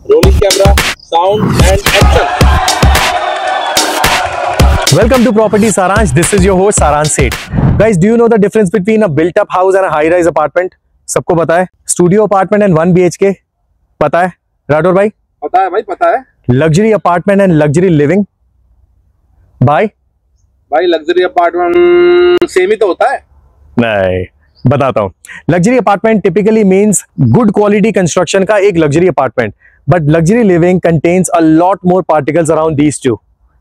Rolling camera, sound and action. Welcome to Property Saransh. This is your host Saransh Seth. Guys, do you know the difference between a built-up house and a high-rise apartment? सबको पता है? Studio apartment and 1 BHK पता है? राठौर भाई? पता है भाई, पता है. Luxury apartment and luxury living? भाई लग्जरी अपार्टमेंट सेम ही तो होता है. नहीं, बताता हूँ. Luxury apartment typically means good quality construction का एक luxury apartment, but luxury living contains a lot more particles around these two.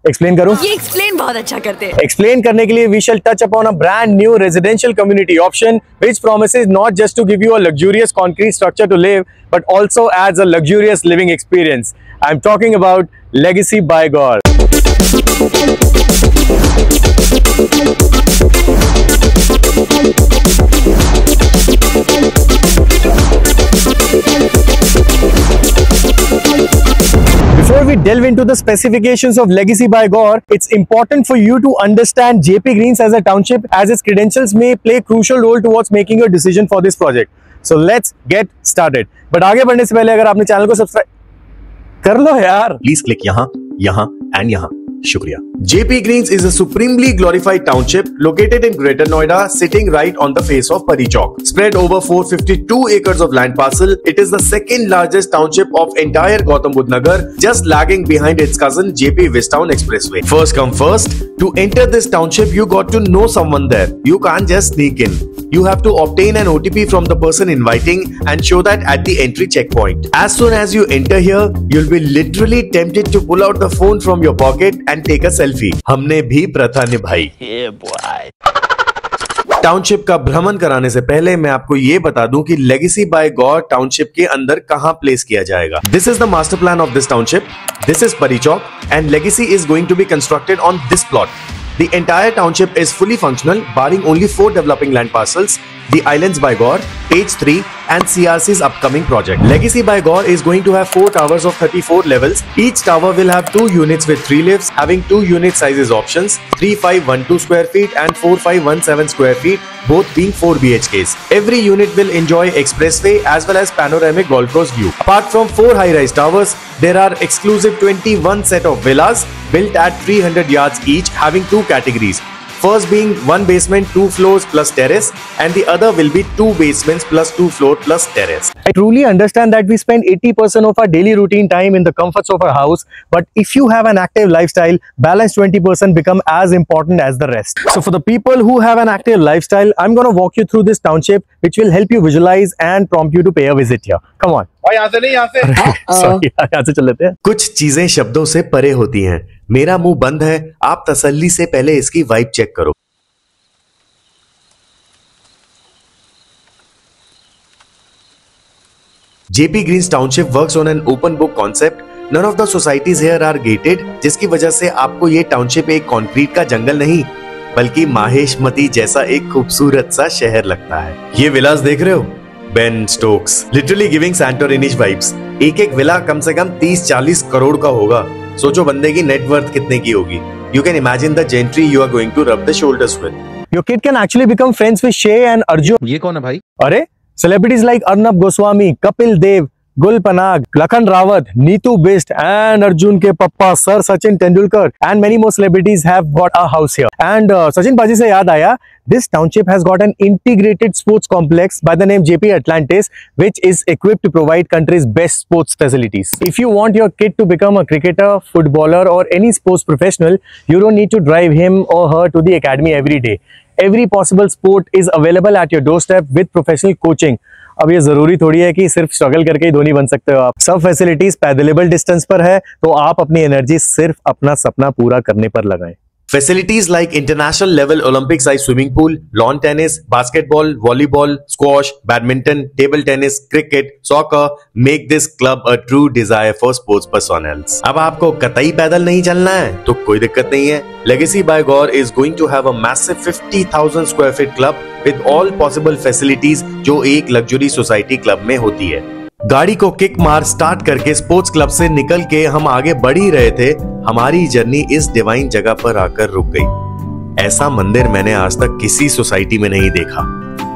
Explain करूं? ये एक्सप्लेन बहुत अच्छा करते हैं. एक्सप्लेन करने के लिए we shall touch upon a brand new residential community option which promises not just to give you a luxurious concrete structure to live but also adds a luxurious living experience. I'm talking about Legacy by Gaur. Before we delve into the specifications of Legacy by Gaur, it's important for you to understand JP Greens as a township, as its credentials may play a crucial role towards making your decision for this project. So let's get started. But आगे बढ़ने से पहले अगर आपने channel को subscribe कर लो यार. Please click यहाँ, यहाँ and यहाँ. Shukriya. JP Greens is a supremely glorified township located in Greater Noida, sitting right on the face of Pari Chowk. Spread over 452 acres of land parcel, it is the second largest township of entire Gautam Budh Nagar, just lagging behind its cousin JP Vistown Expressway. First come first, to enter this township, you got to know someone there. You can't just sneak in. You have to obtain an OTP from the person inviting and show that at the entry checkpoint. As soon as you enter here, you'll be literally tempted to pull out the phone from your pocket and take a selfie. हमने भी प्रथा निभाई. Township का भ्रमण कराने से पहले मैं आपको ये बता दूं कि लेगेसी बाय गौर टाउनशिप के अंदर कहां प्लेस किया जाएगा. This is the master plan of this township. This is Pari Chowk and legacy is going to be constructed on this plot. The entire township is fully functional, barring only 4 developing land parcels: the Islands by Gaur, Page 3, and CRC's upcoming project. Legacy by Gaur is going to have 4 towers of 34 levels. Each tower will have 2 units with 3 lifts, having 2 unit sizes options: 3512 square feet and 4517 square feet, both being 4 BHKs. Every unit will enjoy expressway as well as panoramic golf course view. Apart from 4 high-rise towers, there are exclusive 21 set of villas built at 300 yards each, having 2 categories. First being 1 basement, 2 floors plus terrace, and the other will be 2 basements plus 2 floor plus terrace. I truly understand that we spend 80% of our daily routine time in the comforts of our house, but if you have an active lifestyle, balance 20% become as important as the rest. So for the people who have an active lifestyle, I'm going to walk you through this township, which will help you visualize and prompt you to pay a visit here. Come on. भाई यहाँ से नहीं, यहाँ से. Sorry, यहाँ से चल लेते हैं. कुछ चीजें शब्दों से परे होती हैं. मेरा मुंह बंद है, आप तसल्ली से पहले इसकी वाइब चेक करो. JP Greens Township works on an open book concept. None of the societies here are gated, जिसकी वजह से आपको ये टाउनशिप एक कंक्रीट का जंगल नहीं, बल्कि माहेशमती जैसा एक खूबसूरत सा शहर लगता है. ये विलास देख रहे हो? Ben Stokes, literally giving Santorinish vibes. एक एक विला कम से कम 30-40 करोड़ का होगा. सोचो बंदे की नेट वर्थ कितने की होगी. You can imagine the gentry you are going to rub the shoulders with. Your kid can actually become friends with Shay and Arjun. ये कौन है भाई? अरे celebrities like Arnab Goswami, Kapil Dev, Gul Panag, Lakhan Rawat, Neetu Bist, and Arjun ke papa Sir Sachin Tendulkar, and many more celebrities have got a house here. And Sachin Paji se yaad aaya, this township has got an integrated sports complex by the name JP Atlantis, which is equipped to provide country's best sports facilities. If you want your kid to become a cricketer, footballer, or any sports professional, you don't need to drive him or her to the academy every day. Every possible sport is available at your doorstep with professional coaching. अब ये जरूरी थोड़ी है कि सिर्फ struggle करके ही धोनी बन सकते हो आप. सब फैसिलिटीज पैदलेबल डिस्टेंस पर है, तो आप अपनी एनर्जी सिर्फ अपना सपना पूरा करने पर लगाएं. Facilities like international level Olympic size swimming pool, lawn tennis, basketball, volleyball, squash, badminton, table tennis, cricket, soccer make this club a true desire for sports personnels. अब आपको कतई पैदल नहीं चलना है तो कोई दिक्कत नहीं है. Legacy by Gaur is going to have a massive 50,000 square feet club with all possible facilities जो एक luxury society club में होती है. गाड़ी को किक मार स्टार्ट करके स्पोर्ट्स क्लब से निकल के हम आगे बढ़ ही रहे थे. हमारी जर्नी इस डिवाइन जगह पर आकर रुक गई. ऐसा मंदिर मैंने आज तक किसी सोसाइटी में नहीं देखा.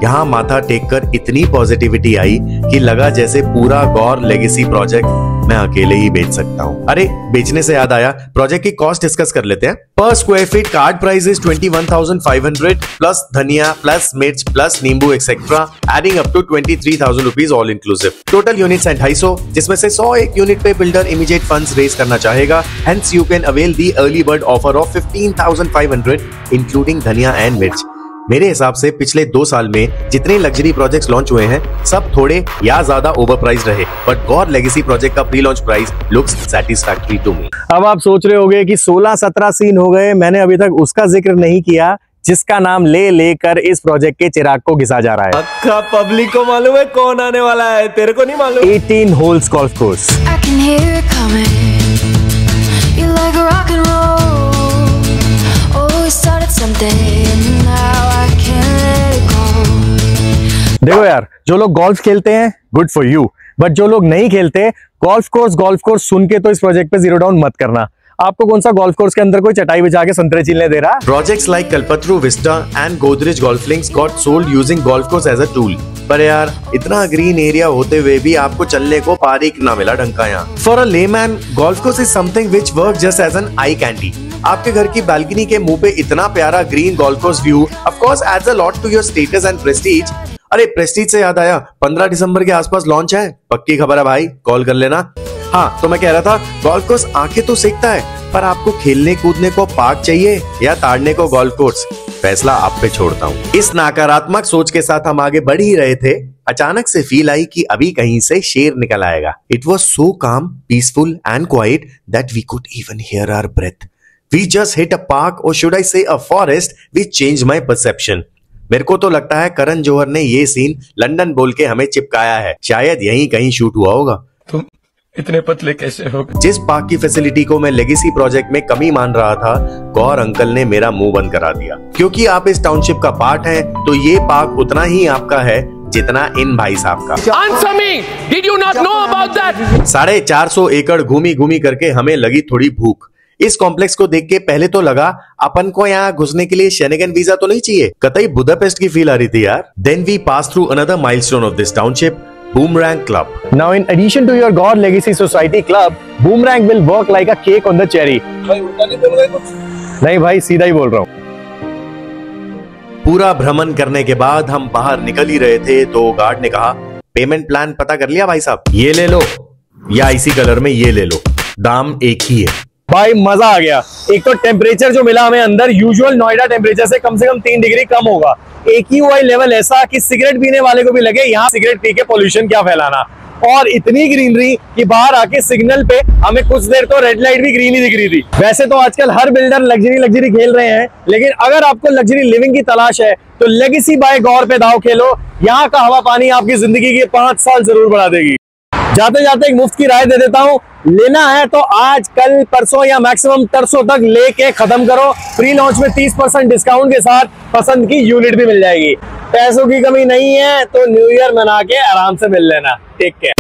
यहाँ माथा टेक कर इतनी पॉजिटिविटी आई कि लगा जैसे पूरा गौर लेगेसी प्रोजेक्ट मैं अकेले ही बेच सकता हूँ। अरे बेचने से याद आया, प्रोजेक्ट की कॉस्ट डिस्कस कर लेते हैं। पर square feet card price is 21,500 plus धनिया प्लस मिर्च प्लस नींबू etcetera, adding up to 23,000 rupees all inclusive. Total units हैं 250, जिसमें से 100 एक यूनिट पे बिल्डर इमीडिएट फंड्स रेज करना चाहेगा। Hence you can avail the early bird offer of 15,500 including धनिया एंड मिर्च। मेरे हिसाब से पिछले 2 साल में जितने लग्जरी प्रोजेक्ट्स लॉन्च हुए हैं सब थोड़े या ज्यादा ओवर प्राइस रहे, बट गौर लेगेसी प्रोजेक्ट का pre launch price looks satisfactory to me. अब आप सोच रहे होंगे कि 16-17 सीन हो गए, मैंने अभी तक उसका जिक्र नहीं किया जिसका नाम ले लेकर इस प्रोजेक्ट के चिराग को घिसा जा रहा है। अक्का पब्लिक को मालूम है कौन आने वाला है, तेरे को नहीं मालूम। 18 holes golf course. I can hear it coming. You like rock and roll. Oh, we started something. Now I can't let it go. देखो यार, जो लोग गोल्फ खेलते हैं गुड फॉर यू, बट जो लोग नहीं खेलते गोल्फ कोर्स सुन के तो इस प्रोजेक्ट पे जीरो डाउन मत करना। आपको कौन सा गोल्फ कोर्स के अंदर कोई चटाई बिछा के संतरे छीलने दे रहा? Projects like Kalpataru Vista and Godrej Golf Links got sold using golf course as a tool. पर यार इतना ग्रीन एरिया होते हुए भी आपको चलने को पार्क ना मिला ढंग का यहाँ। For a layman, golf course is something which works just as an eye candy. आपके घर की बालकनी के मुंह पे इतना प्यारा green golf course view of course adds a lot to your status and prestige. अरे प्रेस्टीज से याद आया, 15 दिसंबर के आसपास लॉन्च है, पक्की खबर है भाई, कॉल कर लेना। हाँ तो मैं कह रहा था गोल्फ कोर्स आंखें तो सेकता है, पर आपको खेलने कूदने को पार्क चाहिए या ताड़ने को गोल्फ कोर्स, फैसला आप पे छोड़ता हूँ। इस नकारात्मक सोच के साथ हम आगे बढ़ ही रहे थे, अचानक से फील आई कि अभी कहीं से शेर निकल आएगा। It was so calm, peaceful and quiet that we could even hear our breath. We just hit a park or should I say a forest which change my perception. मेरे को तो लगता है करण जौहर ने ये सीन लंदन बोल के हमें चिपकाया है, शायद यहीं कहीं शूट हुआ होगा। तुम इतने पतले कैसे हो? जिस पार्क की फैसिलिटी को मैं लेगेसी प्रोजेक्ट में कमी मान रहा था, गौर अंकल ने मेरा मुंह बंद करा दिया। क्योंकि आप इस टाउनशिप का पार्ट हैं, तो ये पार्क उतना ही आपका है जितना इन भाई साहब का। Answer me! Did you not know about that? 450 एकड़ घूमी घूमी करके हमें लगी थोड़ी भूख। इस कॉम्प्लेक्स को देख के पहले तो लगा अपन को यहाँ घुसने के लिए शेनेगन वीजा तो नहीं चाहिए, कतई बुदापेस्ट की फील आ रही थी यार। Then we pass through another milestone of this township, Boomerang Club. Now in addition to your God Legacy Society Club, Boomerang will work like a cake on the cherry. भाई उल्टा नहीं बोल रहे कुछ? नहीं भाई, सीधा ही बोल रहा हूँ। पूरा भ्रमण करने के बाद हम बाहर निकल ही रहे थे तो गार्ड ने कहा, पेमेंट प्लान पता कर लिया भाई साहब? ये ले लो या इसी कलर में ये ले लो, दाम एक ही है। भाई मजा आ गया। एक तो टेम्परेचर जो मिला हमें अंदर यूजुअल नोएडा टेम्परेचर से कम 3 डिग्री कम होगा। AQI लेवल ऐसा कि सिगरेट पीने वाले को भी लगे यहाँ सिगरेट पी के पोल्यूशन क्या फैलाना, और इतनी ग्रीनरी कि बाहर आके सिग्नल पे हमें कुछ देर तो रेड लाइट भी ग्रीन ही दिख रही थी। वैसे तो आजकल हर बिल्डर लग्जरी खेल रहे हैं, लेकिन अगर आपको लग्जरी लिविंग की तलाश है तो लेगेसी बाय गौर पे दाव खेलो। यहाँ का हवा पानी आपकी जिंदगी के 5 साल जरूर बढ़ा देगी। जाते जाते एक मुफ्त की राय दे देता हूँ, लेना है तो आज कल परसों या मैक्सिमम तरसों तक लेके खत्म करो। प्री लॉन्च में 30% डिस्काउंट के साथ पसंद की यूनिट भी मिल जाएगी। पैसों की कमी नहीं है तो न्यू ईयर मना के आराम से मिल लेना। Take care.